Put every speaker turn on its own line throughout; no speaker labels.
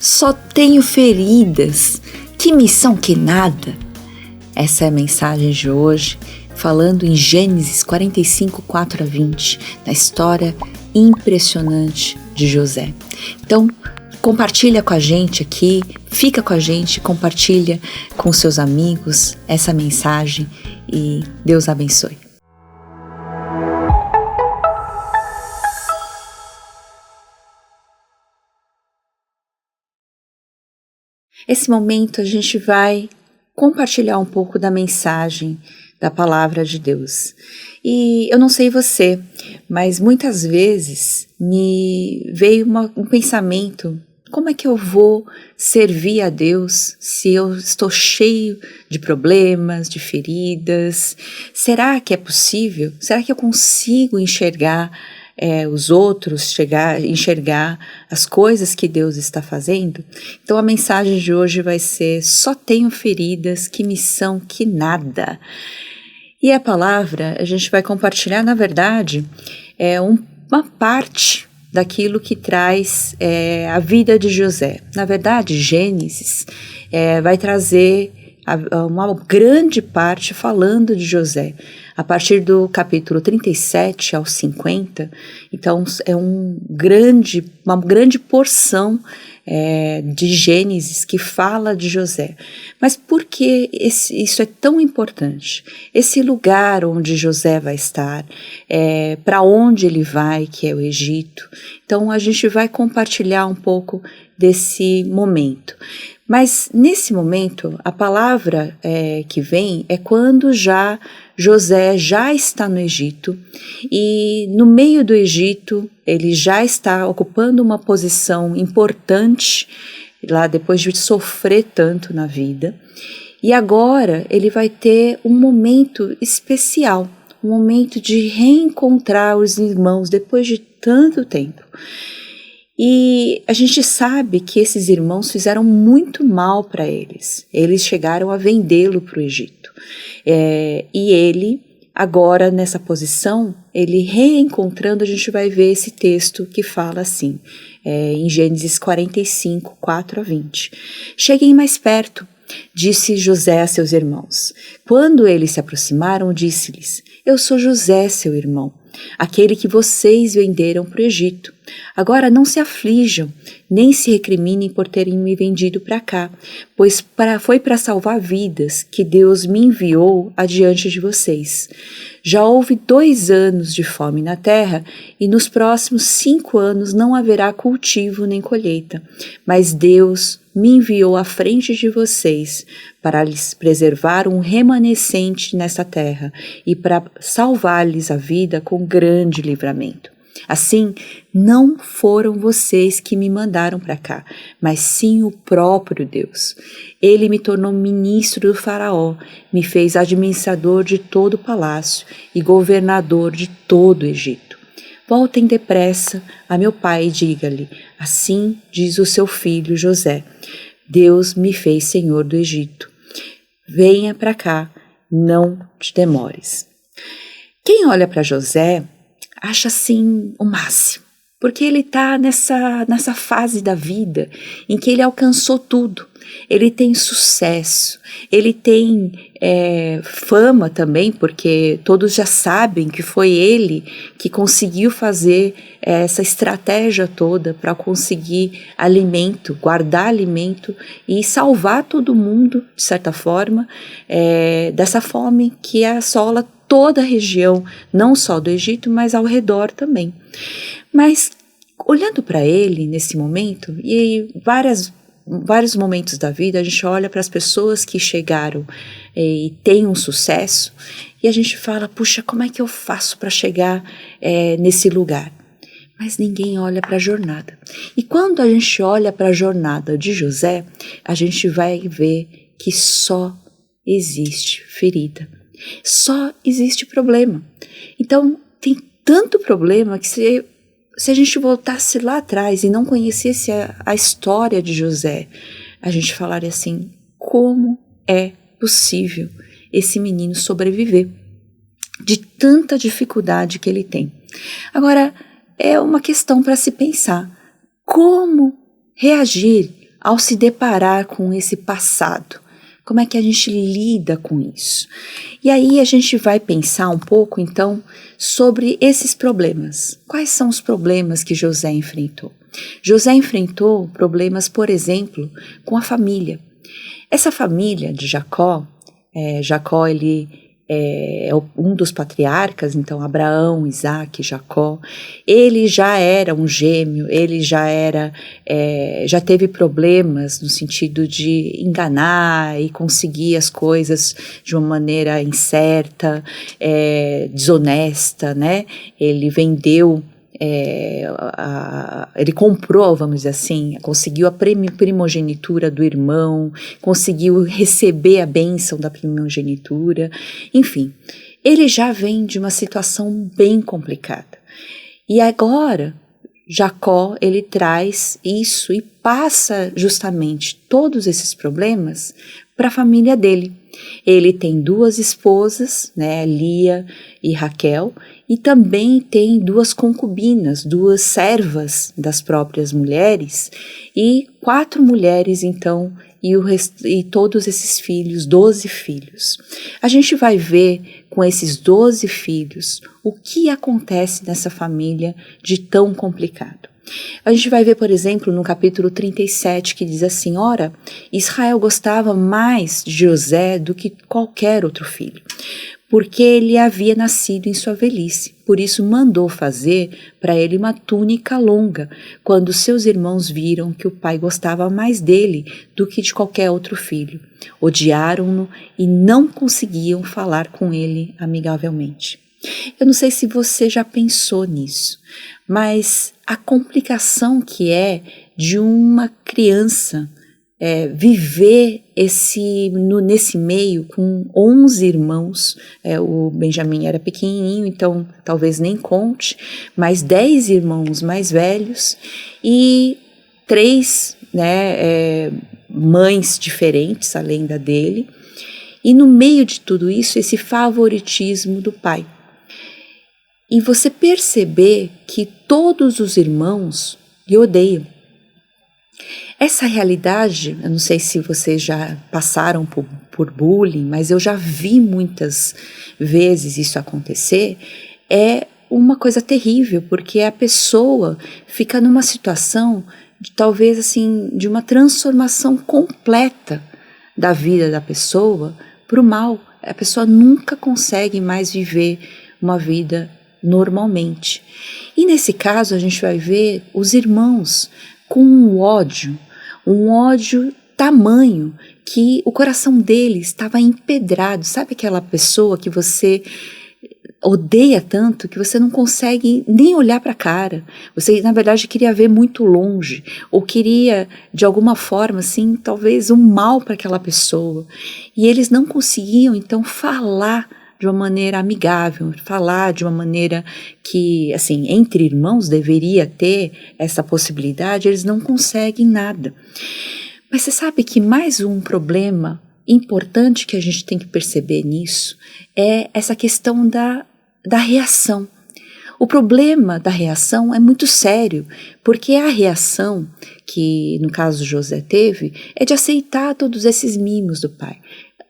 Só tenho feridas, que missão que nada. Essa é a mensagem de hoje, falando em Gênesis 45, 4 a 20, na história impressionante de José. Então, compartilha com a gente aqui, fica com a gente, compartilha com seus amigos essa mensagem e Deus abençoe. Esse momento a gente vai compartilhar um pouco da mensagem da palavra de Deus. E eu não sei você, mas muitas vezes me veio um pensamento: como é que eu vou servir a Deus se eu estou cheio de problemas, de feridas? Será que é possível? Será que eu consigo enxergar os outros, enxergar as coisas que Deus está fazendo? Então a mensagem de hoje vai ser: só tenho feridas, que missão que nada. E a palavra a gente vai compartilhar, na verdade, uma parte daquilo que traz a vida de José. Na verdade, Gênesis vai trazer uma grande parte falando de José, a partir do capítulo 37 ao 50, então é uma grande porção de Gênesis que fala de José. Mas por que isso é tão importante? Esse lugar onde José vai estar, para onde ele vai, que é o Egito. Então a gente vai compartilhar um pouco desse momento. Mas nesse momento, a palavra que vem é quando José já está no Egito, e no meio do Egito ele já está ocupando uma posição importante lá, depois de sofrer tanto na vida, e agora ele vai ter um momento especial, um momento de reencontrar os irmãos depois de tanto tempo. E a gente sabe que esses irmãos fizeram muito mal para eles. Eles chegaram a vendê-lo para o Egito. E ele, agora nessa posição, ele reencontrando, a gente vai ver esse texto que fala assim, em Gênesis 45, 4 a 20. Cheguem mais perto, disse José a seus irmãos. Quando eles se aproximaram, disse-lhes: eu sou José, seu irmão, aquele que vocês venderam para o Egito. Agora não se aflijam, nem se recriminem por terem me vendido para cá, pois foi para salvar vidas que Deus me enviou adiante de vocês. Já houve 2 anos de fome na terra, e nos próximos 5 anos não haverá cultivo nem colheita, mas Deus me enviou à frente de vocês para lhes preservar um remanescente nessa terra e para salvar-lhes a vida com grande livramento. Assim, não foram vocês que me mandaram para cá, mas sim o próprio Deus. Ele me tornou ministro do faraó, me fez administrador de todo o palácio e governador de todo o Egito. Voltem depressa a meu pai e diga-lhe: assim diz o seu filho José, Deus me fez senhor do Egito. Venha para cá, não te demores. Quem olha para José acha assim o máximo, porque ele está nessa fase da vida em que ele alcançou tudo. Ele tem sucesso, ele tem fama também, porque todos já sabem que foi ele que conseguiu fazer essa estratégia toda para conseguir alimento, guardar alimento e salvar todo mundo, de certa forma, dessa fome que assola toda a região, não só do Egito, mas ao redor também. Mas olhando para ele nesse momento, e vários momentos da vida, a gente olha para as pessoas que chegaram e têm um sucesso, e a gente fala: puxa, como é que eu faço para chegar nesse lugar? Mas ninguém olha para a jornada. E quando a gente olha para a jornada de José, a gente vai ver que só existe ferida. Só existe problema. Então, tem tanto problema que se a gente voltasse lá atrás e não conhecesse a história de José, a gente falaria assim: como é possível esse menino sobreviver de tanta dificuldade que ele tem? Agora, é uma questão para se pensar: como reagir ao se deparar com esse passado? Como é que a gente lida com isso? E aí a gente vai pensar um pouco, então, sobre esses problemas. Quais são os problemas que José enfrentou? José enfrentou problemas, por exemplo, com a família. Essa família de Jacó, Jacó ele é um dos patriarcas, então Abraão, Isaac, Jacó, ele já era um gêmeo, ele já teve problemas no sentido de enganar e conseguir as coisas de uma maneira incerta, desonesta, né? Ele vendeu, ele comprou, vamos dizer assim, conseguiu a primogenitura do irmão, conseguiu receber a bênção da primogenitura, enfim, ele já vem de uma situação bem complicada. E agora, Jacó, ele traz isso e passa justamente todos esses problemas para a família dele. Ele tem 2 esposas, né, Lia e Raquel, e também tem 2 concubinas, 2 servas das próprias mulheres, e 4 mulheres, então, e todos esses filhos, 12 filhos. A gente vai ver com esses 12 filhos o que acontece nessa família de tão complicado. A gente vai ver, por exemplo, no capítulo 37, que diz assim: ora, Israel gostava mais de José do que qualquer outro filho, porque ele havia nascido em sua velhice. Por isso mandou fazer para ele uma túnica longa, quando seus irmãos viram que o pai gostava mais dele do que de qualquer outro filho. Odiaram-no e não conseguiam falar com ele amigavelmente. Eu não sei se você já pensou nisso, mas a complicação que é de uma criança viver nesse meio com 11 irmãos, o Benjamim era pequenininho, então talvez nem conte, mas 10 irmãos mais velhos e 3 mães diferentes além da dele, e no meio de tudo isso esse favoritismo do pai. E você perceber que todos os irmãos lhe odeiam. Essa realidade, eu não sei se vocês já passaram por bullying, mas eu já vi muitas vezes isso acontecer, é uma coisa terrível, porque a pessoa fica numa situação de talvez assim, de uma transformação completa da vida da pessoa para o mal. A pessoa nunca consegue mais viver uma vida normalmente. E nesse caso a gente vai ver os irmãos com um ódio tamanho que o coração dele estava empedrado. Sabe aquela pessoa que você odeia tanto que você não consegue nem olhar para a cara? Você, na verdade, queria ver muito longe, ou queria, de alguma forma, assim, talvez um mal para aquela pessoa. E eles não conseguiam, então, falar de uma maneira amigável, falar de uma maneira que, assim, entre irmãos deveria ter essa possibilidade, eles não conseguem nada. Mas você sabe que mais um problema importante que a gente tem que perceber nisso é essa questão da reação. O problema da reação é muito sério, porque a reação que, no caso, José teve, é de aceitar todos esses mimos do pai.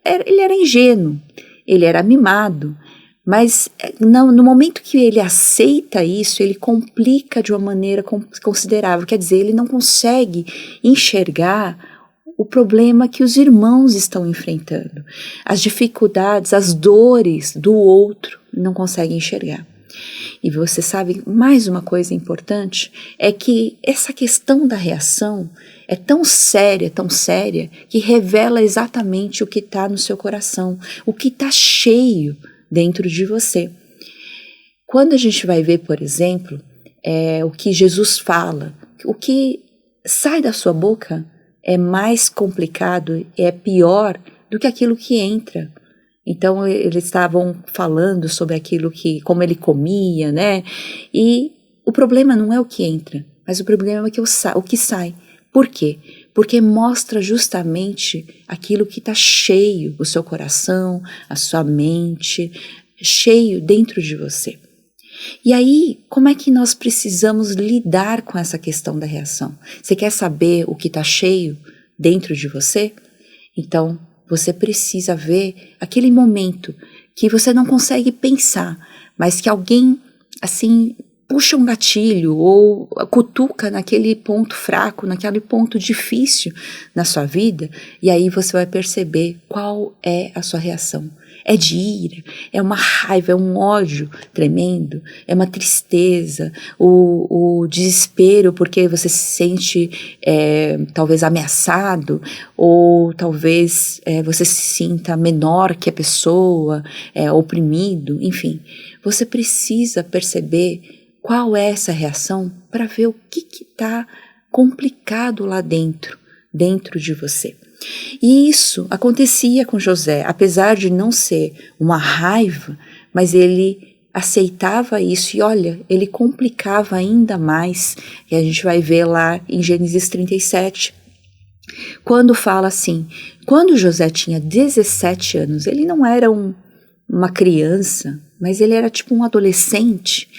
Ele era ingênuo, ele era mimado, mas no momento que ele aceita isso, ele complica de uma maneira considerável. Quer dizer, ele não consegue enxergar o problema que os irmãos estão enfrentando, as dificuldades, as dores do outro, não consegue enxergar. E você sabe, mais uma coisa importante, é que essa questão da reação é tão séria, que revela exatamente o que está no seu coração, o que está cheio dentro de você. Quando a gente vai ver, por exemplo, o que Jesus fala, o que sai da sua boca é mais complicado, é pior do que aquilo que entra. Então eles estavam falando sobre aquilo como ele comia, né? E o problema não é o que entra, mas o problema é o que sai. Por quê? Porque mostra justamente aquilo que está cheio, o seu coração, a sua mente, cheio dentro de você. E aí, como é que nós precisamos lidar com essa questão da reação? Você quer saber o que está cheio dentro de você? Então, você precisa ver aquele momento que você não consegue pensar, mas que alguém, assim, puxa um gatilho ou cutuca naquele ponto fraco, naquele ponto difícil na sua vida, e aí você vai perceber qual é a sua reação. É de ira, é uma raiva, é um ódio tremendo, é uma tristeza, o desespero porque você se sente talvez ameaçado, ou talvez você se sinta menor que a pessoa, oprimido, enfim. Você precisa perceber qual é essa reação para ver o que está complicado lá dentro de você. E isso acontecia com José, apesar de não ser uma raiva, mas ele aceitava isso e olha, ele complicava ainda mais, e a gente vai ver lá em Gênesis 37, quando fala assim, quando José tinha 17 anos, ele não era uma criança, mas ele era tipo um adolescente.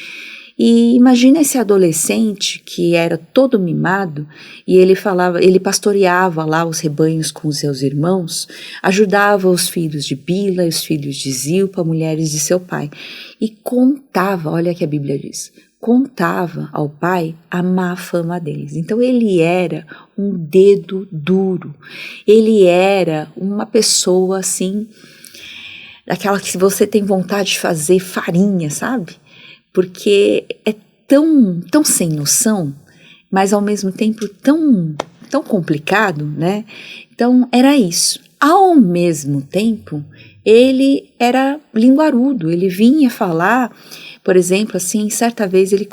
E imagina esse adolescente que era todo mimado e ele pastoreava lá os rebanhos com os seus irmãos, ajudava os filhos de Bila e os filhos de Zilpa, mulheres de seu pai, e contava, olha o que a Bíblia diz, contava ao pai a má fama deles. Então ele era um dedo duro, ele era uma pessoa assim, daquela que você tem vontade de fazer farinha, sabe? Porque é tão sem noção, mas ao mesmo tempo tão complicado, né? Então era isso. Ao mesmo tempo, ele era linguarudo, ele vinha falar, por exemplo, assim, certa vez ele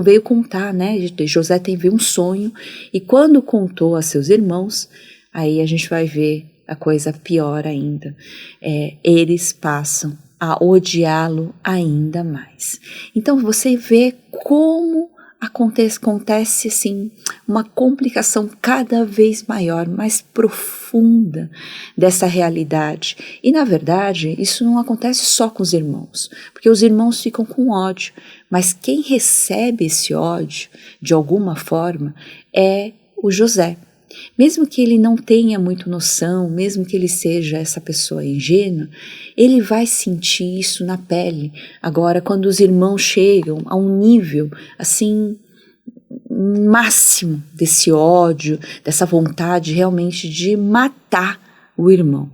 veio contar, né? José teve um sonho e quando contou a seus irmãos, aí a gente vai ver a coisa pior ainda. Eles passam a odiá-lo ainda mais. Então você vê como acontece assim uma complicação cada vez maior, mais profunda dessa realidade. E na verdade isso não acontece só com os irmãos, porque os irmãos ficam com ódio, mas quem recebe esse ódio de alguma forma é o José. Mesmo que ele não tenha muito noção, mesmo que ele seja essa pessoa ingênua, ele vai sentir isso na pele. Agora, quando os irmãos chegam a um nível, assim, máximo desse ódio, dessa vontade realmente de matar o irmão.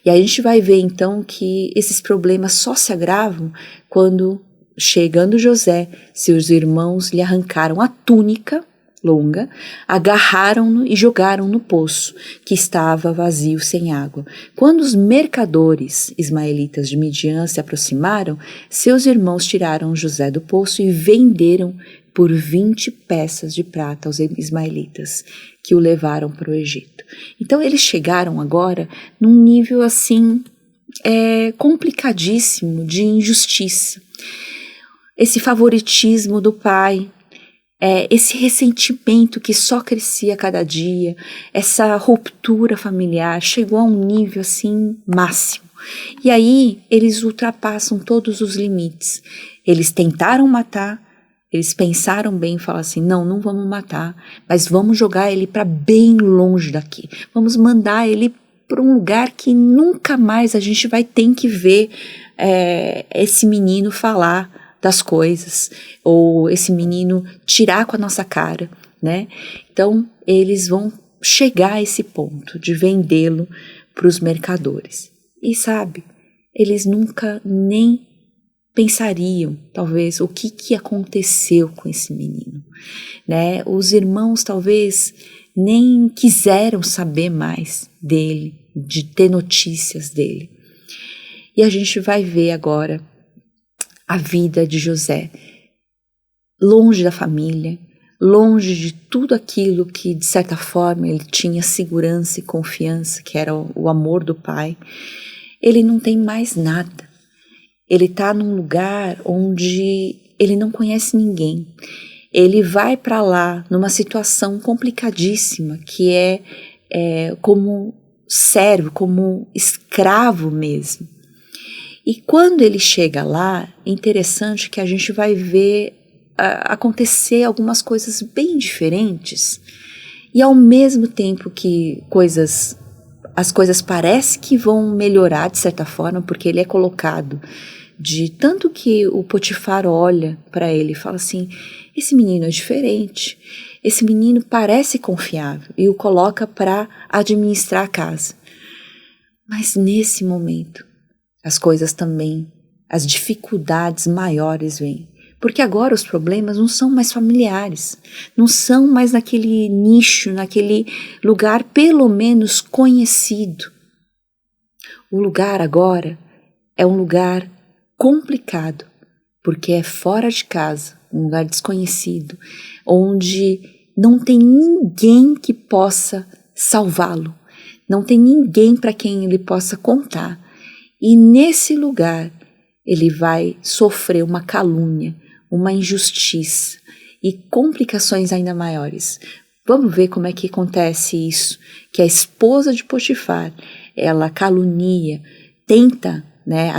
E a gente vai ver, então, que esses problemas só se agravam quando, chegando José, seus irmãos lhe arrancaram a túnica longa, agarraram-no e jogaram no poço, que estava vazio sem água. Quando os mercadores ismaelitas de Midian se aproximaram, seus irmãos tiraram José do poço e venderam por 20 peças de prata aos ismaelitas, que o levaram para o Egito. Então eles chegaram agora num nível assim complicadíssimo de injustiça. Esse favoritismo do pai, esse ressentimento que só crescia a cada dia, essa ruptura familiar chegou a um nível assim máximo. E aí eles ultrapassam todos os limites. Eles tentaram matar, eles pensaram bem e falaram assim, não vamos matar, mas vamos jogar ele para bem longe daqui. Vamos mandar ele para um lugar que nunca mais a gente vai ter que ver esse menino falar das coisas, ou esse menino tirar com a nossa cara, né? Então, eles vão chegar a esse ponto de vendê-lo para os mercadores. E sabe, eles nunca nem pensariam, talvez, o que aconteceu com esse menino, né? Os irmãos, talvez, nem quiseram saber mais dele, de ter notícias dele. E a gente vai ver agora a vida de José, longe da família, longe de tudo aquilo que, de certa forma, ele tinha segurança e confiança, que era o amor do pai. Ele não tem mais nada. Ele está num lugar onde ele não conhece ninguém. Ele vai para lá numa situação complicadíssima, que é como servo, como escravo mesmo. E quando ele chega lá, é interessante que a gente vai ver acontecer algumas coisas bem diferentes, e ao mesmo tempo que as coisas parecem que vão melhorar de certa forma, porque ele é colocado de tanto que o Potifar olha para ele e fala assim, esse menino é diferente, esse menino parece confiável, e o coloca para administrar a casa. Mas nesse momento, as coisas também, as dificuldades maiores vêm. Porque agora os problemas não são mais familiares, não são mais naquele nicho, naquele lugar pelo menos conhecido. O lugar agora é um lugar complicado, porque é fora de casa, um lugar desconhecido, onde não tem ninguém que possa salvá-lo, não tem ninguém para quem ele possa contar. E nesse lugar ele vai sofrer uma calúnia, uma injustiça e complicações ainda maiores. Vamos ver como é que acontece isso, que a esposa de Potifar, ela calunia, tenta, né,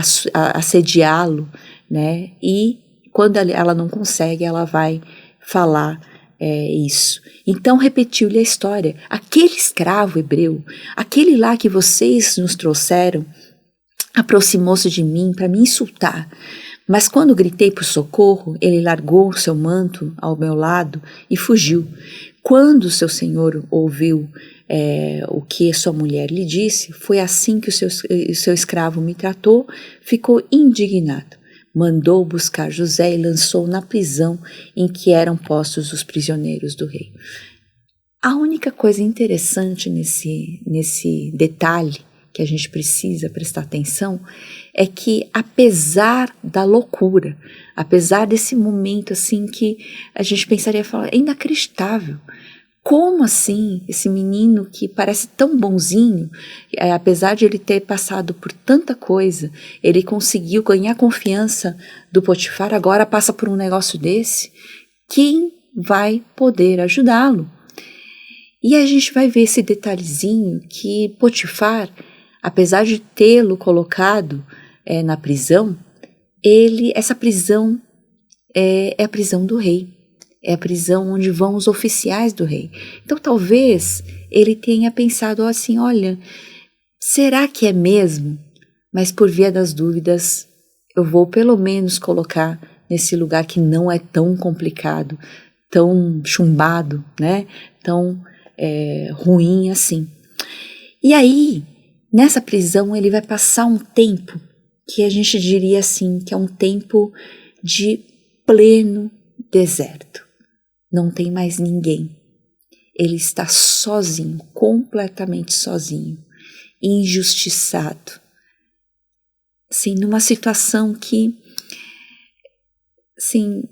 assediá-lo, né, e quando ela não consegue, ela vai falar isso. Então repetiu-lhe a história. Aquele escravo hebreu, aquele lá que vocês nos trouxeram, aproximou-se de mim para me insultar. Mas quando gritei por socorro, ele largou seu manto ao meu lado e fugiu. Quando seu senhor ouviu o que sua mulher lhe disse, foi assim que o seu escravo me tratou, ficou indignado. Mandou buscar José e lançou na prisão em que eram postos os prisioneiros do rei. A única coisa interessante nesse detalhe que a gente precisa prestar atenção é que, apesar da loucura, apesar desse momento assim que a gente pensaria, é inacreditável. Como assim esse menino que parece tão bonzinho, apesar de ele ter passado por tanta coisa, ele conseguiu ganhar a confiança do Potifar, agora passa por um negócio desse? Quem vai poder ajudá-lo? E a gente vai ver esse detalhezinho que Potifar, apesar de tê-lo colocado na prisão, essa prisão é a prisão do rei, é a prisão onde vão os oficiais do rei. Então talvez ele tenha pensado assim, olha, será que é mesmo? Mas por via das dúvidas, eu vou pelo menos colocar nesse lugar que não é tão complicado, tão chumbado, né? Tão ruim assim. E aí, nessa prisão, ele vai passar um tempo que a gente diria assim, que é um tempo de pleno deserto. Não tem mais ninguém. Ele está sozinho, completamente sozinho, injustiçado. Assim, numa situação que, assim,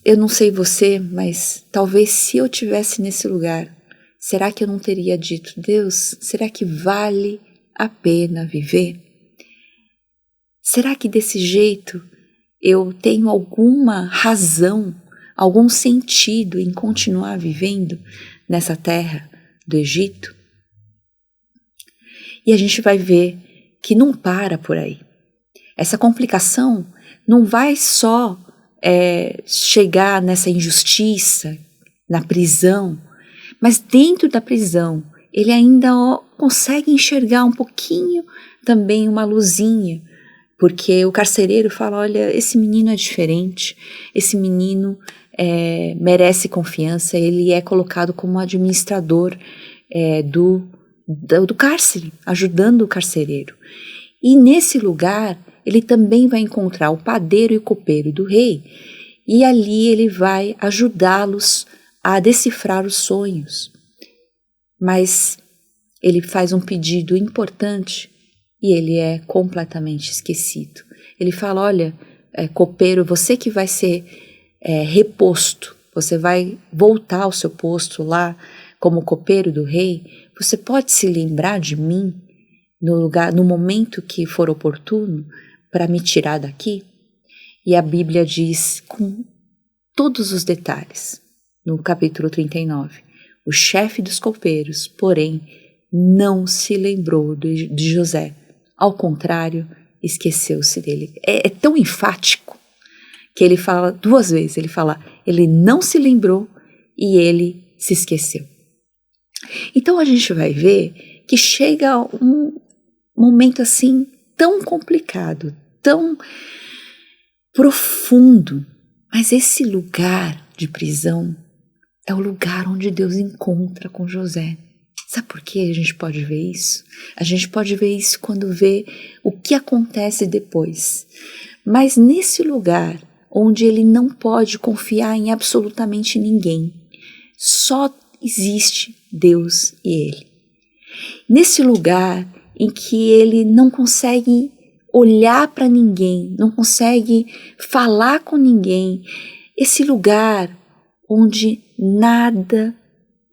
eu não sei você, mas talvez se eu tivesse nesse lugar, será que eu não teria dito, Deus, será que vale a pena viver? Será que desse jeito eu tenho alguma razão, algum sentido em continuar vivendo nessa terra do Egito? E a gente vai ver que não para por aí. Essa complicação não vai só chegar nessa injustiça, na prisão, mas dentro da prisão ele ainda consegue enxergar um pouquinho também uma luzinha, porque o carcereiro fala, olha, esse menino é diferente, esse menino merece confiança, ele é colocado como administrador do cárcere, ajudando o carcereiro. E nesse lugar ele também vai encontrar o padeiro e o copeiro do rei, e ali ele vai ajudá-los a decifrar os sonhos. Mas ele faz um pedido importante e ele é completamente esquecido. Ele fala, olha, copeiro, você que vai ser reposto, você vai voltar ao seu posto lá como copeiro do rei, você pode se lembrar de mim no momento que for oportuno para me tirar daqui? E a Bíblia diz com todos os detalhes, no capítulo 39, o chefe dos copeiros, porém, não se lembrou de José. Ao contrário, esqueceu-se dele. É tão enfático que ele fala 2 vezes. Ele fala, ele não se lembrou e ele se esqueceu. Então a gente vai ver que chega um momento assim tão complicado, tão profundo, mas esse lugar de prisão é o lugar onde Deus encontra com José. Sabe por que a gente pode ver isso? A gente pode ver isso quando vê o que acontece depois. Mas nesse lugar onde ele não pode confiar em absolutamente ninguém, só existe Deus e ele. Nesse lugar em que ele não consegue olhar para ninguém, não consegue falar com ninguém, esse lugar onde nada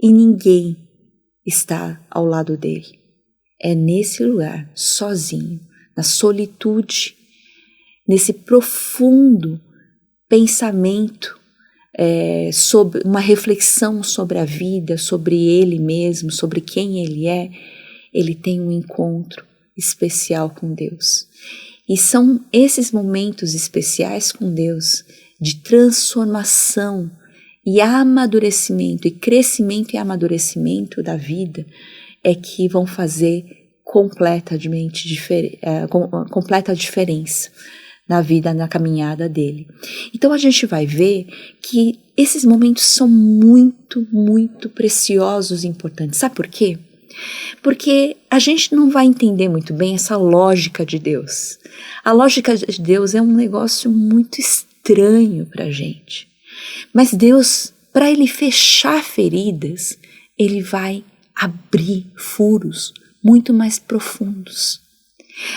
e ninguém está ao lado dele. É nesse lugar, sozinho, na solitude, nesse profundo pensamento, sobre uma reflexão sobre a vida, sobre ele mesmo, sobre quem ele é, ele tem um encontro especial com Deus. E são esses momentos especiais com Deus, de transformação e amadurecimento, e crescimento e amadurecimento da vida, é que vão fazer completa diferença na vida, na caminhada dele. Então a gente vai ver que esses momentos são muito, muito preciosos e importantes. Sabe por quê? Porque a gente não vai entender muito bem essa lógica de Deus. A lógica de Deus é um negócio muito estranho para a gente. Mas Deus, para ele fechar feridas, ele vai abrir furos muito mais profundos.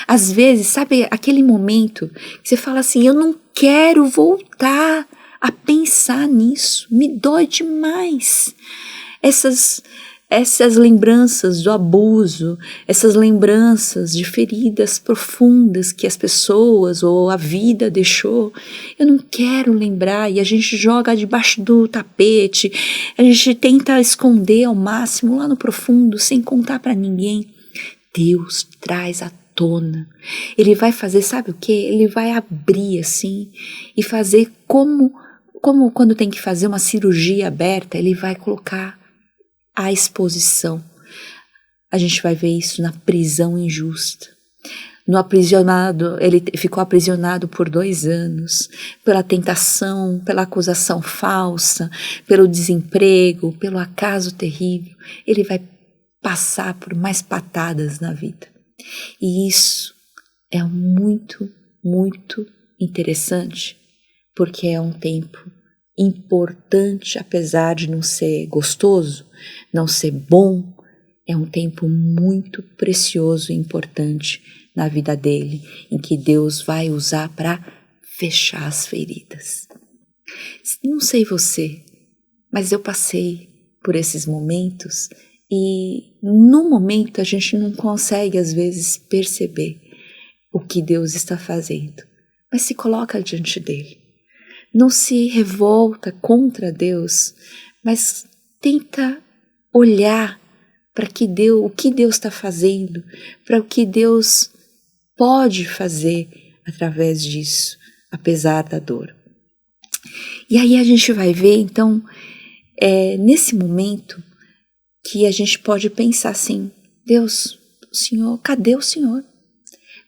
Às vezes, sabe aquele momento que você fala assim, eu não quero voltar a pensar nisso, me dói demais. Essas lembranças do abuso, essas lembranças de feridas profundas que as pessoas ou a vida deixou, eu não quero lembrar, e a gente joga debaixo do tapete, a gente tenta esconder ao máximo lá no profundo, sem contar para ninguém. Deus traz à tona. Ele vai fazer, sabe o quê? Ele vai abrir assim e fazer como quando tem que fazer uma cirurgia aberta, ele vai colocar a exposição. A gente vai ver isso na prisão injusta. No aprisionado, ele ficou aprisionado por 2 anos, pela tentação, pela acusação falsa, pelo desemprego, pelo acaso terrível. Ele vai passar por mais patadas na vida. E isso é muito, muito interessante, porque é um tempo importante, apesar de não ser gostoso, não ser bom, é um tempo muito precioso e importante na vida dele, em que Deus vai usar para fechar as feridas. Não sei você, mas eu passei por esses momentos e no momento a gente não consegue às vezes perceber o que Deus está fazendo, mas se coloca diante dele. Não se revolta contra Deus, mas tenta olhar para o que Deus está fazendo, para o que Deus pode fazer através disso, apesar da dor. E aí a gente vai ver, então, nesse momento, que a gente pode pensar assim, Deus, o Senhor, cadê o Senhor?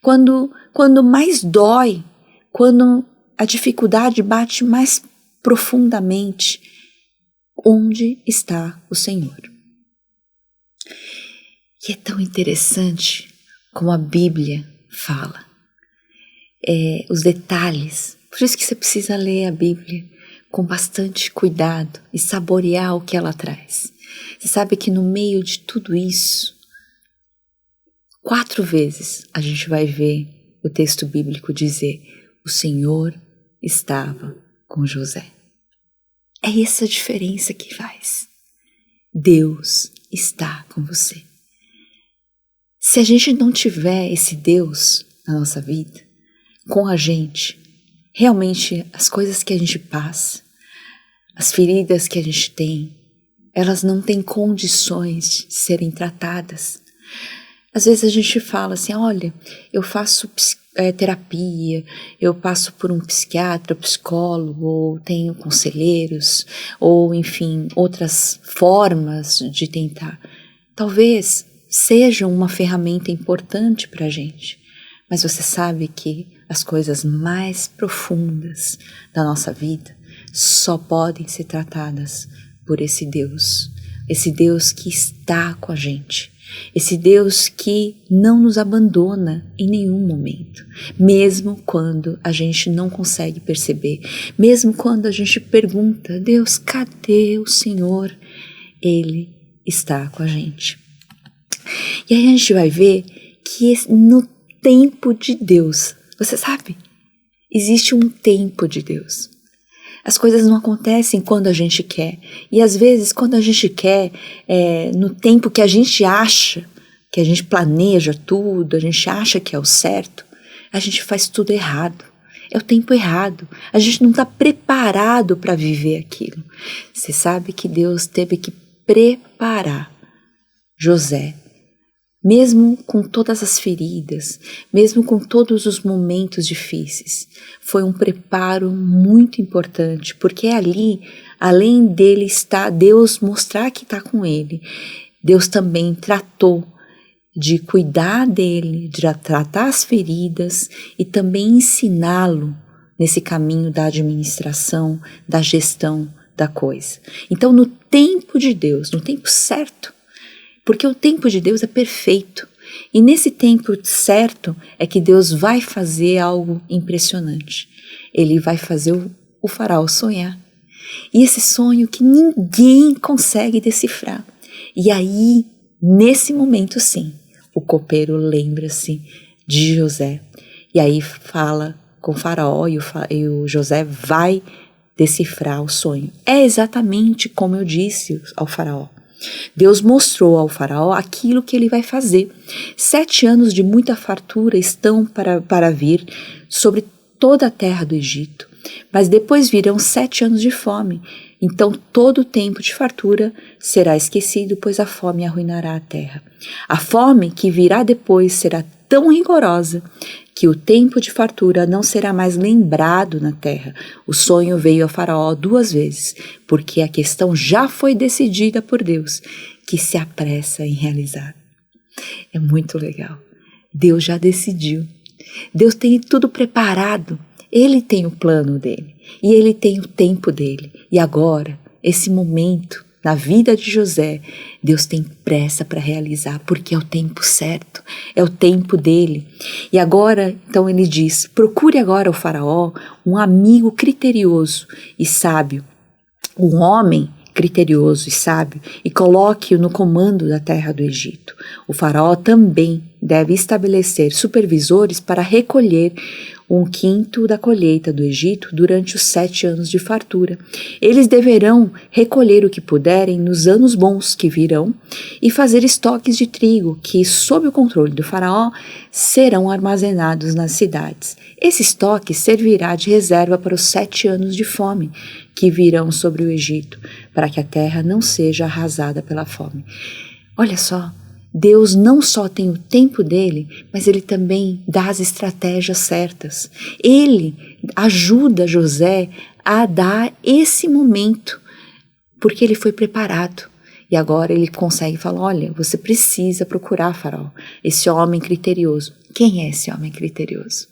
Quando mais dói, quando a dificuldade bate mais profundamente, onde está o Senhor? E é tão interessante como a Bíblia fala, os detalhes. Por isso que você precisa ler a Bíblia com bastante cuidado e saborear o que ela traz. Você sabe que no meio de tudo isso, 4 vezes a gente vai ver o texto bíblico dizer: o Senhor estava com José. É essa a diferença que faz. Deus está com você. Se a gente não tiver esse Deus na nossa vida, com a gente, realmente as coisas que a gente passa, as feridas que a gente tem, elas não têm condições de serem tratadas. Às vezes a gente fala assim, olha, eu faço terapia, eu passo por um psiquiatra, psicólogo, ou tenho conselheiros, ou enfim, outras formas de tentar. Talvez sejam uma ferramenta importante para a gente, mas você sabe que as coisas mais profundas da nossa vida só podem ser tratadas por esse Deus que está com a gente. Esse Deus que não nos abandona em nenhum momento, mesmo quando a gente não consegue perceber, mesmo quando a gente pergunta, Deus, cadê o Senhor? Ele está com a gente. E aí a gente vai ver que no tempo de Deus, você sabe, existe um tempo de Deus. As coisas não acontecem quando a gente quer. E às vezes, quando a gente quer, no tempo que a gente acha, que a gente planeja tudo, a gente acha que é o certo, a gente faz tudo errado. É o tempo errado. A gente não está preparado para viver aquilo. Você sabe que Deus teve que preparar José, mesmo com todas as feridas, mesmo com todos os momentos difíceis. Foi um preparo muito importante, porque ali, além dele estar, Deus mostrar que está com ele, Deus também tratou de cuidar dele, de tratar as feridas e também ensiná-lo nesse caminho da administração, da gestão da coisa. Então, no tempo de Deus, no tempo certo, porque o tempo de Deus é perfeito. E nesse tempo certo é que Deus vai fazer algo impressionante. Ele vai fazer o faraó sonhar. E esse sonho que ninguém consegue decifrar. E aí, nesse momento sim, o copeiro lembra-se de José. E aí fala com o faraó e o José vai decifrar o sonho. É exatamente como eu disse ao faraó. Deus mostrou ao faraó aquilo que ele vai fazer. 7 anos de muita fartura estão para vir sobre toda a terra do Egito, mas depois virão 7 anos de fome. Então todo o tempo de fartura será esquecido, pois a fome arruinará a terra. A fome que virá depois será tão rigorosa que o tempo de fartura não será mais lembrado na terra. O sonho veio ao faraó 2 vezes, porque a questão já foi decidida por Deus, que se apressa em realizar. É muito legal. Deus já decidiu. Deus tem tudo preparado. Ele tem o plano dele e ele tem o tempo dele. E agora, esse momento na vida de José, Deus tem pressa para realizar, porque é o tempo certo, é o tempo dele. E agora, então ele diz, procure agora o faraó, um amigo criterioso e sábio, um homem criterioso e sábio, e coloque-o no comando da terra do Egito. O faraó também deve estabelecer supervisores para recolher 1/5 da colheita do Egito durante os 7 anos de fartura. Eles deverão recolher o que puderem nos anos bons que virão e fazer estoques de trigo que, sob o controle do faraó, serão armazenados nas cidades. Esse estoque servirá de reserva para os 7 anos de fome que virão sobre o Egito, para que a terra não seja arrasada pela fome. Olha só, Deus não só tem o tempo dele, mas ele também dá as estratégias certas. Ele ajuda José a dar esse momento, porque ele foi preparado. E agora ele consegue falar, olha, você precisa procurar faraó, esse homem criterioso. Quem é esse homem criterioso?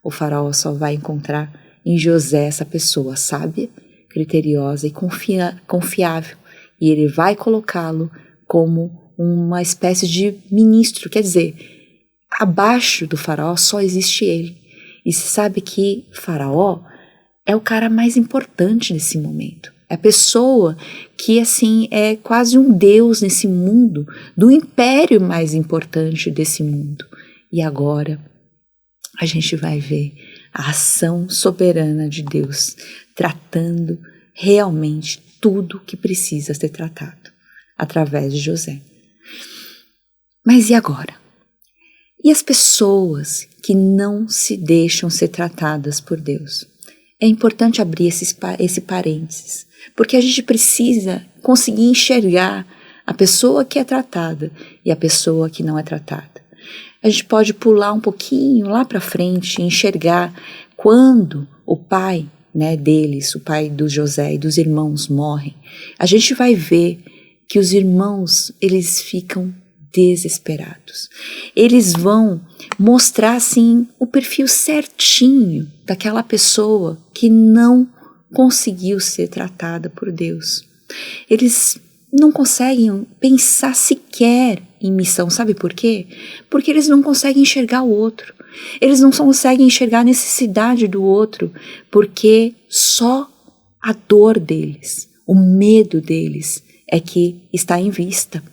O faraó só vai encontrar em José essa pessoa sábia, criteriosa e confiável. E ele vai colocá-lo como uma espécie de ministro, quer dizer, abaixo do faraó só existe ele. E se sabe que faraó é o cara mais importante nesse momento. É a pessoa que, assim, é quase um deus nesse mundo, do império mais importante desse mundo. E agora a gente vai ver a ação soberana de Deus tratando realmente tudo que precisa ser tratado através de José. Mas e agora? E as pessoas que não se deixam ser tratadas por Deus? É importante abrir esse parênteses, porque a gente precisa conseguir enxergar a pessoa que é tratada e a pessoa que não é tratada. A gente pode pular um pouquinho lá para frente e enxergar quando o pai, né, deles, o pai do José e dos irmãos morrem. A gente vai ver que os irmãos, eles ficam desesperados. Eles vão mostrar assim o perfil certinho daquela pessoa que não conseguiu ser tratada por Deus. Eles não conseguem pensar sequer em missão, sabe por quê? Porque eles não conseguem enxergar o outro. Eles não conseguem enxergar a necessidade do outro, porque só a dor deles, o medo deles é que está em vista.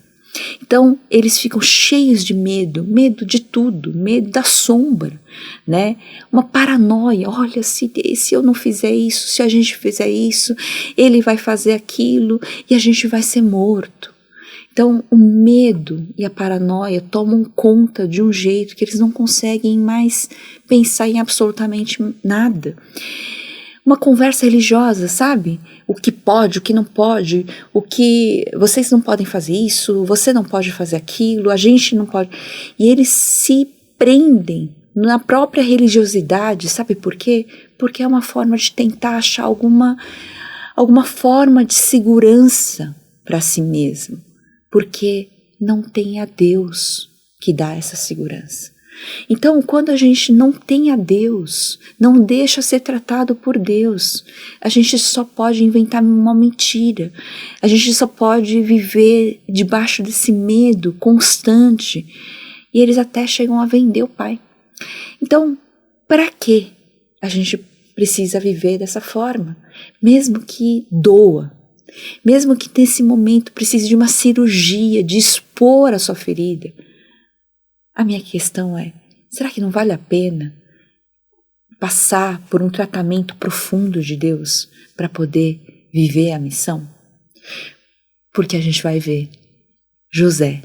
Então, eles ficam cheios de medo de tudo, medo da sombra, né? Uma paranoia, olha, se eu não fizer isso, se a gente fizer isso, ele vai fazer aquilo e a gente vai ser morto. Então, o medo e a paranoia tomam conta de um jeito que eles não conseguem mais pensar em absolutamente nada. Uma conversa religiosa, sabe? O que pode, o que não pode, o que vocês não podem fazer isso, você não pode fazer aquilo, a gente não pode. E eles se prendem na própria religiosidade, sabe por quê? Porque é uma forma de tentar achar alguma forma de segurança para si mesmo, porque não tem a Deus que dá essa segurança. Então, quando a gente não tem a Deus, não deixa ser tratado por Deus, a gente só pode inventar uma mentira, a gente só pode viver debaixo desse medo constante, e eles até chegam a vender o pai. Então, para que a gente precisa viver dessa forma? Mesmo que doa, mesmo que nesse momento precise de uma cirurgia, de expor a sua ferida, a minha questão é, será que não vale a pena passar por um tratamento profundo de Deus para poder viver a missão? Porque a gente vai ver José,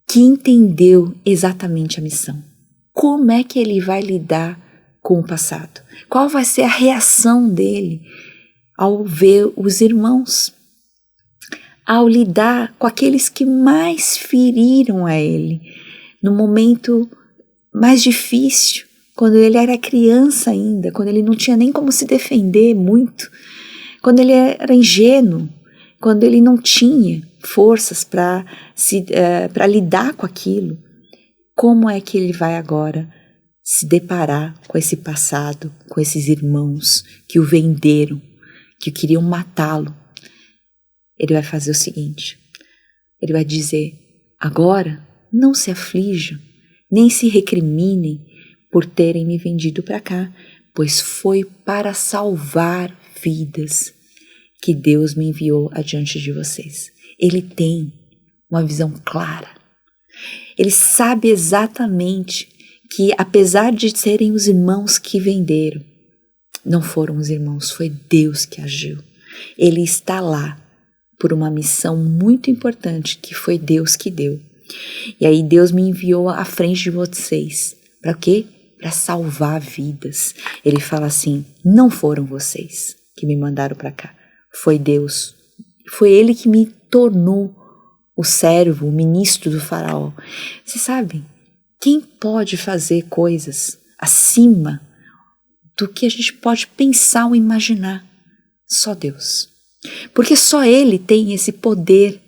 que entendeu exatamente a missão. Como é que ele vai lidar com o passado? Qual vai ser a reação dele ao ver os irmãos? Ao lidar com aqueles que mais feriram a ele? No momento mais difícil, quando ele era criança ainda, quando ele não tinha nem como se defender muito, quando ele era ingênuo, quando ele não tinha forças para lidar com aquilo, como é que ele vai agora se deparar com esse passado, com esses irmãos que o venderam, que queriam matá-lo? Ele vai fazer o seguinte, ele vai dizer, agora não se aflijam, nem se recriminem por terem me vendido para cá, pois foi para salvar vidas que Deus me enviou adiante de vocês. Ele tem uma visão clara. Ele sabe exatamente que, apesar de serem os irmãos que venderam, não foram os irmãos, foi Deus que agiu. Ele está lá por uma missão muito importante que foi Deus que deu. E aí Deus me enviou à frente de vocês. Para quê? Para salvar vidas. Ele fala assim, não foram vocês que me mandaram para cá. Foi Deus. Foi Ele que me tornou o servo, o ministro do faraó. Vocês sabem, quem pode fazer coisas acima do que a gente pode pensar ou imaginar? Só Deus. Porque só Ele tem esse poder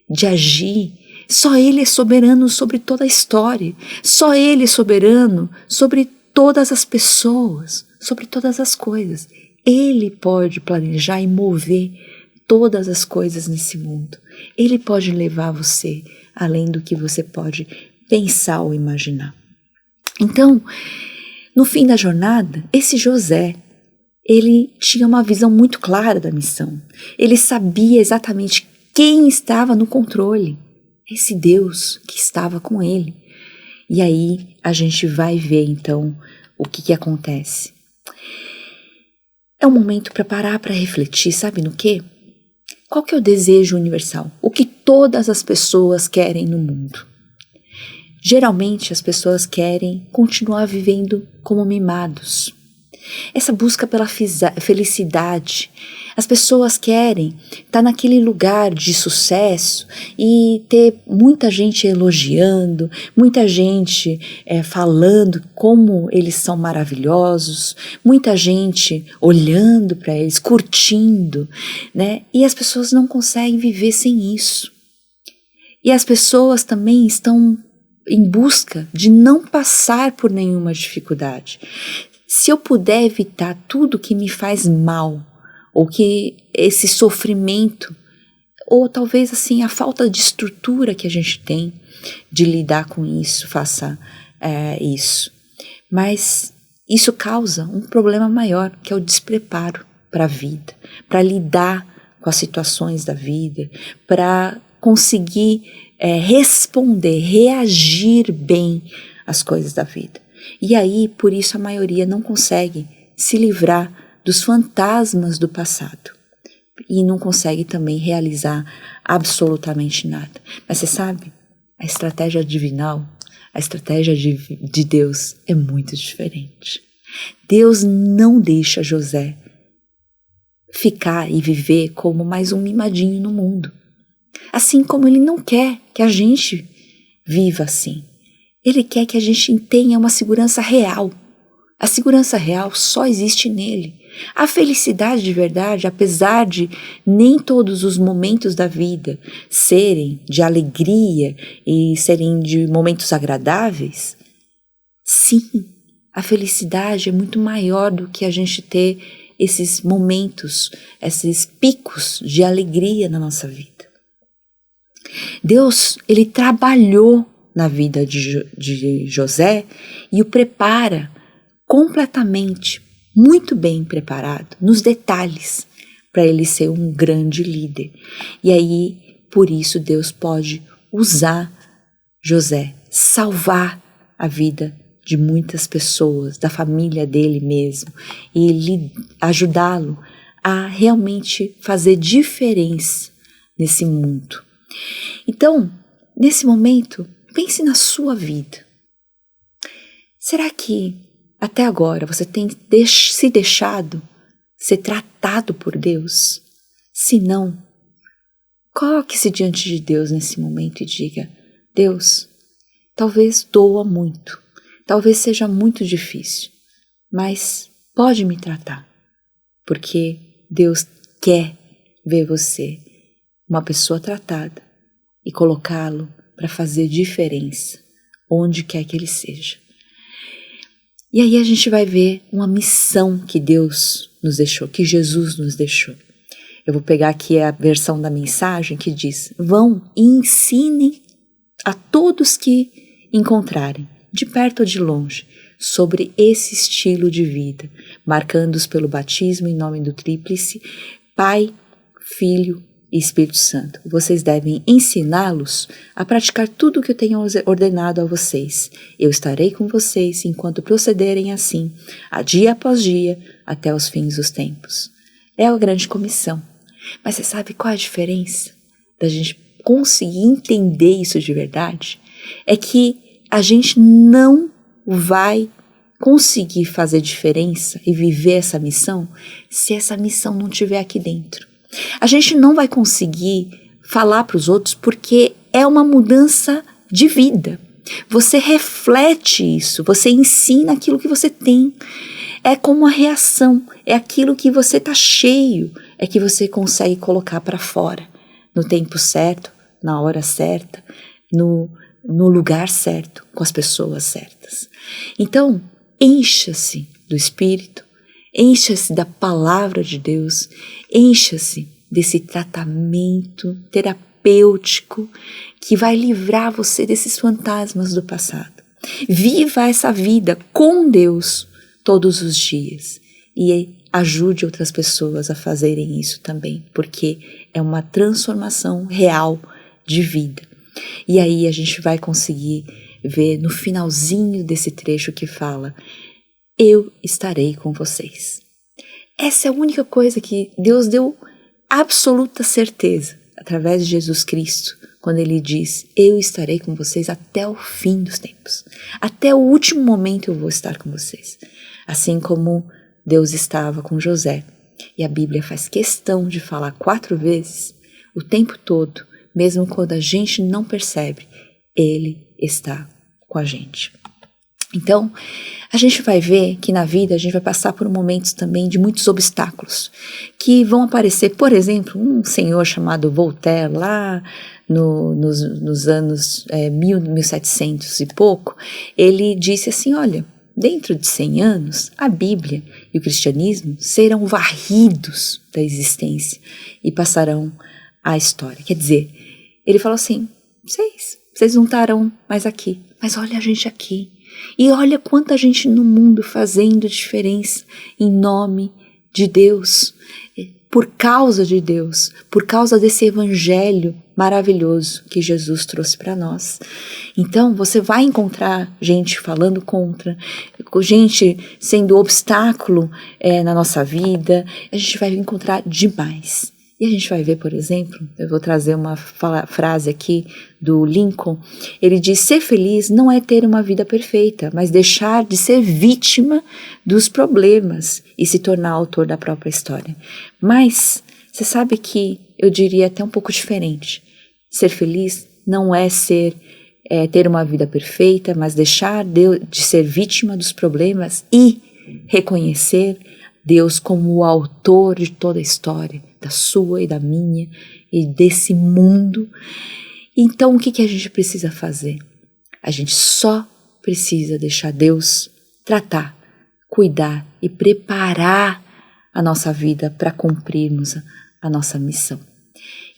de agir. Só Ele é soberano sobre toda a história. Só Ele é soberano sobre todas as pessoas, sobre todas as coisas. Ele pode planejar e mover todas as coisas nesse mundo. Ele pode levar você além do que você pode pensar ou imaginar. Então, no fim da jornada, esse José, ele tinha uma visão muito clara da missão. Ele sabia exatamente quem estava no controle. Esse Deus que estava com ele. E aí a gente vai ver então o que acontece. É um momento para parar para refletir, sabe no quê? Qual que é o desejo universal? O que todas as pessoas querem no mundo? Geralmente as pessoas querem continuar vivendo como mimados. essa busca pela felicidade. As pessoas querem estar naquele lugar de sucesso e ter muita gente elogiando, muita gente falando como eles são maravilhosos, muita gente olhando para eles, curtindo, né? E as pessoas não conseguem viver sem isso. E as pessoas também estão em busca de não passar por nenhuma dificuldade. Se eu puder evitar tudo que me faz mal, ou que esse sofrimento, ou talvez assim a falta de estrutura que a gente tem de lidar com isso, faça isso. Mas isso causa um problema maior, que é o despreparo para a vida, para lidar com as situações da vida, para conseguir responder, reagir bem às coisas da vida. E aí, por isso, a maioria não consegue se livrar dos fantasmas do passado e não consegue também realizar absolutamente nada. Mas você sabe, a estratégia divinal, a estratégia de Deus é muito diferente. Deus não deixa José ficar e viver como mais um mimadinho no mundo. Assim como Ele não quer que a gente viva assim. Ele quer que a gente tenha uma segurança real. A segurança real só existe nele. A felicidade de verdade, apesar de nem todos os momentos da vida serem de alegria e serem de momentos agradáveis, sim, a felicidade é muito maior do que a gente ter esses momentos, esses picos de alegria na nossa vida. Deus, Ele trabalhou na vida de José e o prepara completamente, muito bem preparado, nos detalhes, para ele ser um grande líder. E aí, por isso, Deus pode usar José, salvar a vida de muitas pessoas, da família dele mesmo, e ajudá-lo a realmente fazer diferença nesse mundo. Então, nesse momento, pense na sua vida. Será que até agora você tem se deixado ser tratado por Deus? Se não, coloque-se diante de Deus nesse momento e diga: Deus, talvez doa muito, talvez seja muito difícil, mas pode me tratar, porque Deus quer ver você uma pessoa tratada e colocá-lo para fazer diferença, onde quer que ele seja. E aí a gente vai ver uma missão que Deus nos deixou, que Jesus nos deixou. Eu vou pegar aqui a versão da mensagem que diz: vão e ensinem a todos que encontrarem, de perto ou de longe, sobre esse estilo de vida, marcando-os pelo batismo em nome do Tríplice, Pai, Filho e Espírito Santo. Vocês devem ensiná-los a praticar tudo o que eu tenho ordenado a vocês. Eu estarei com vocês enquanto procederem assim, dia após dia, até os fins dos tempos. É a grande comissão. Mas você sabe qual é a diferença da gente conseguir entender isso de verdade? É que a gente não vai conseguir fazer diferença e viver essa missão se essa missão não estiver aqui dentro. A gente não vai conseguir falar para os outros porque é uma mudança de vida. Você reflete isso, você ensina aquilo que você tem. É como uma reação, é aquilo que você está cheio, é que você consegue colocar para fora, no tempo certo, na hora certa, no lugar certo, com as pessoas certas. Então, encha-se do Espírito, encha-se da palavra de Deus, encha-se desse tratamento terapêutico que vai livrar você desses fantasmas do passado. Viva essa vida com Deus todos os dias e ajude outras pessoas a fazerem isso também, porque é uma transformação real de vida. E aí a gente vai conseguir ver no finalzinho desse trecho que fala: eu estarei com vocês. Essa é a única coisa que Deus deu absoluta certeza através de Jesus Cristo, quando Ele diz: eu estarei com vocês até o fim dos tempos. Até o último momento eu vou estar com vocês. Assim como Deus estava com José. E a Bíblia faz questão de falar 4 vezes, o tempo todo, mesmo quando a gente não percebe, Ele está com a gente. Então, a gente vai ver que na vida a gente vai passar por momentos também de muitos obstáculos, que vão aparecer, por exemplo, um senhor chamado Voltaire, lá nos anos 1700 e pouco, ele disse assim, olha, dentro de 100 anos, a Bíblia e o cristianismo serão varridos da existência e passarão à história. Quer dizer, ele falou assim, vocês não estarão mais aqui, mas olha a gente aqui. E olha quanta gente no mundo fazendo diferença em nome de Deus, por causa de Deus, por causa desse evangelho maravilhoso que Jesus trouxe para nós. Então você vai encontrar gente falando contra, gente sendo obstáculo na nossa vida, a gente vai encontrar demais. E a gente vai ver, por exemplo, eu vou trazer uma frase aqui do Lincoln, ele diz, ser feliz não é ter uma vida perfeita, mas deixar de ser vítima dos problemas e se tornar autor da própria história. Mas, você sabe que eu diria até um pouco diferente, ser feliz não é ter uma vida perfeita, mas deixar de ser vítima dos problemas e reconhecer Deus como o autor de toda a história, da sua e da minha e desse mundo. Então o que a gente precisa fazer? A gente só precisa deixar Deus tratar, cuidar e preparar a nossa vida para cumprirmos a nossa missão.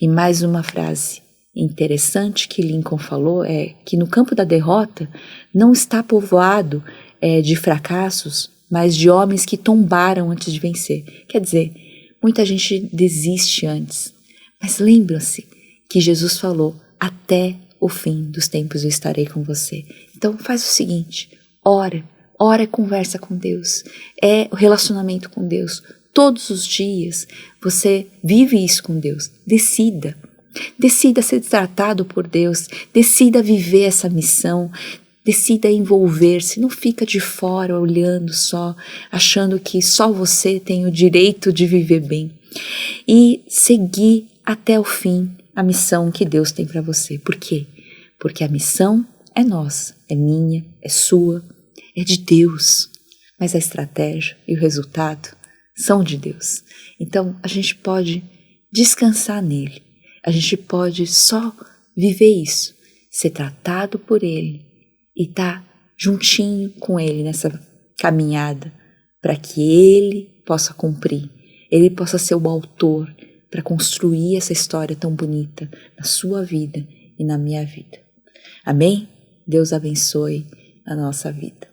E mais uma frase interessante que Lincoln falou é que no campo da derrota não está povoado de fracassos, mas de homens que tombaram antes de vencer. Quer dizer, muita gente desiste antes, mas lembra-se que Jesus falou, até o fim dos tempos eu estarei com você. Então faz o seguinte, ora e conversa com Deus, o relacionamento com Deus. Todos os dias você vive isso com Deus, decida ser tratado por Deus, decida viver essa missão, decida envolver-se, não fica de fora olhando só, achando que só você tem o direito de viver bem. E seguir até o fim a missão que Deus tem para você. Por quê? Porque a missão é nossa, é minha, é sua, é de Deus. Mas a estratégia e o resultado são de Deus. Então a gente pode descansar nele, a gente pode só viver isso, ser tratado por ele, e estar juntinho com ele nessa caminhada para que ele possa cumprir, ele possa ser o autor para construir essa história tão bonita na sua vida e na minha vida. Amém? Deus abençoe a nossa vida.